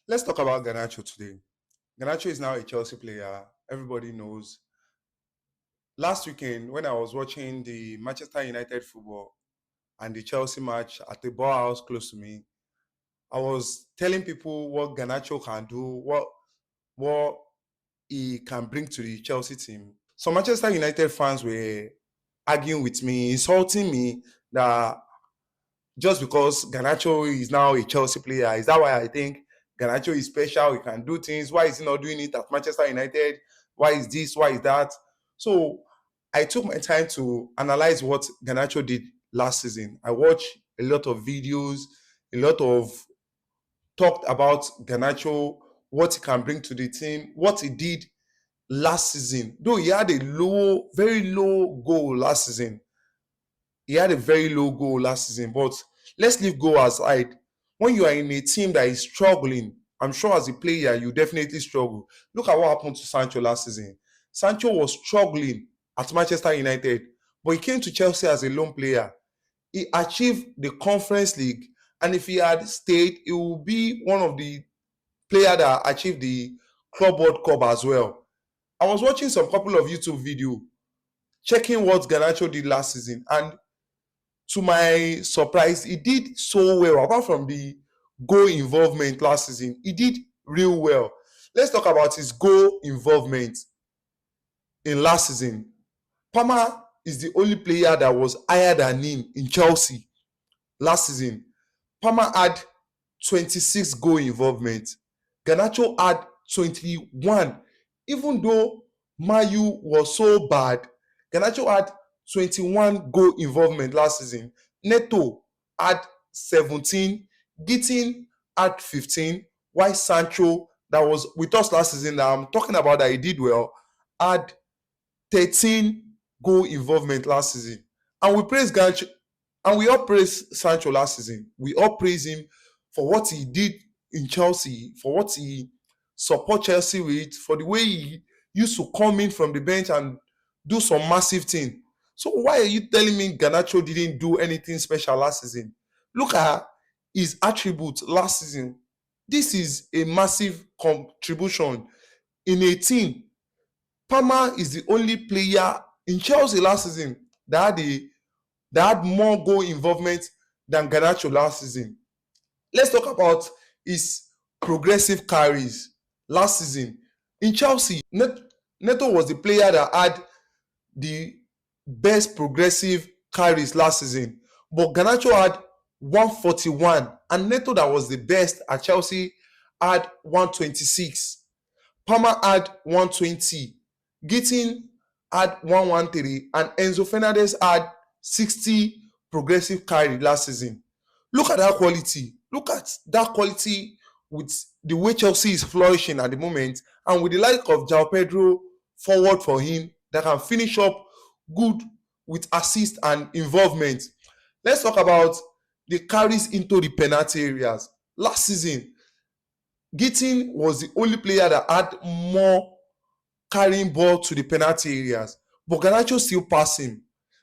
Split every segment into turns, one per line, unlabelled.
Let's talk about Garnacho today. Garnacho is now a Chelsea player. Everybody knows. Last weekend, when I was watching the Manchester United football and the Chelsea match at the bar house close to me, I was telling people what Garnacho can do, what he can bring to the Chelsea team. So Manchester United fans were arguing with me, insulting me that just because Garnacho is now a Chelsea player, is that why I think Garnacho is special? He can do things. Why is he not doing it at Manchester United? Why is this? Why is that? So I took my time to analyze what Garnacho did last season. I watched a lot of videos, a lot of talked about Garnacho, what he can bring to the team, what he did last season. Though he had a low, very low goal last season, he had a very low goal last season. But let's leave goal aside. When you are in a team that is struggling, I'm sure as a player, you definitely struggle. Look at what happened to Sancho last season. Sancho was struggling at Manchester United, but he came to Chelsea as a lone player. He achieved the Conference League, and if he had stayed, he would be one of the players that achieved the Club World Cup as well. I was watching some couple of YouTube video checking what Garnacho did last season, and to my surprise, he did so well. Apart from the goal involvement last season, he did real well. Let's talk about his goal involvement in last season. Palmer is the only player that was higher than him in Chelsea last season. Palmer had 26 goal involvement. Garnacho had 21. Even though Mayu was so bad, Garnacho had 21 goal involvement last season. Neto had 17. Gittin had 15. While Sancho, that was with us last season, that I'm talking about that he did well, had 13 goal involvement last season. And we praise Garnacho, and we all praise Sancho last season. We all praise him for what he did in Chelsea, for what he support Chelsea with, for the way he used to come in from the bench and do some massive thing. So why are you telling me Garnacho didn't do anything special last season? Look at his attributes last season. This is a massive contribution in a team. Palmer is the only player in Chelsea last season that had more goal involvement than Garnacho last season. Let's talk about his progressive carries last season. In Chelsea, Neto was the player that had the best progressive carries last season. But Garnacho had 141, and Neto, that was the best at Chelsea, had 126. Palmer had 120. Gittin had 113, and Enzo Fernandez had 60 progressive carry last season. Look at that quality. Look at that quality with the way Chelsea is flourishing at the moment, and with the like of João Pedro forward for him that can finish up good with assist and involvement. Let's talk about the carries into the penalty areas. Last season, Gittin was the only player that had more carrying ball to the penalty areas, but Garnacho still passed him.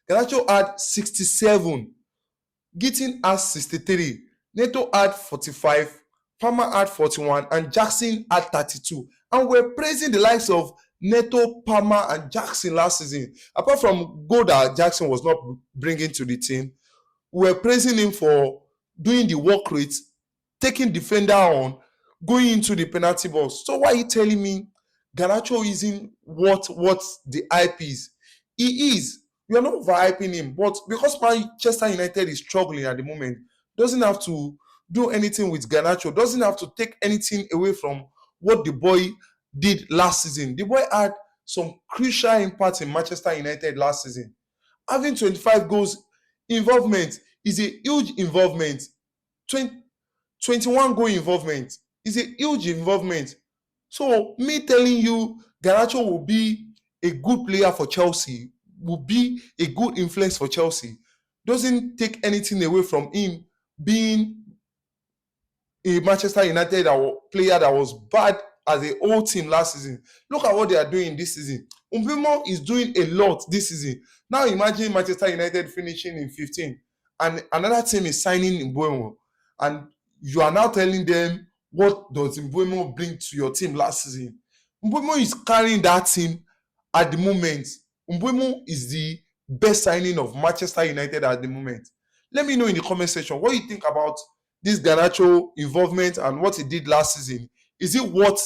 Garnacho had 67, Gittin had 63, Neto had 45, Palmer had 41, and Jackson had 32. And we're praising the likes of Neto, Palmer, and Jackson last season. Apart from goal that Jackson was not bringing to the team, we're praising him for doing the work rate, taking defender on, going into the penalty box. So why are you telling me Garnacho isn't what the hype is? He is. We are not overhyping him, but because Manchester United is struggling at the moment, doesn't have to do anything with Garnacho, doesn't have to take anything away from what the boy did last season. The boy had some crucial impact in Manchester United last season. Having 25 goals involvement is a huge involvement. 20, 21 goal involvement is a huge involvement. So me telling you Garnacho will be a good player for Chelsea, will be a good influence for Chelsea, doesn't take anything away from him being a Manchester United player that was bad as a whole team last season. Look at what they are doing this season. Umbimo is doing a lot this season. Now imagine Manchester United finishing in 15 and another team is signing in Mbuemo, and you are now telling them what does Mbeumo bring to your team last season? Mbeumo is carrying that team at the moment. Mbeumo is the best signing of Manchester United at the moment. Let me know in the comment section what you think about this Garnacho involvement and what he did last season. Is it what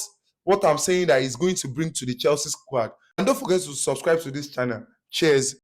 I'm saying that he's going to bring to the Chelsea squad? And don't forget to subscribe to this channel. Cheers.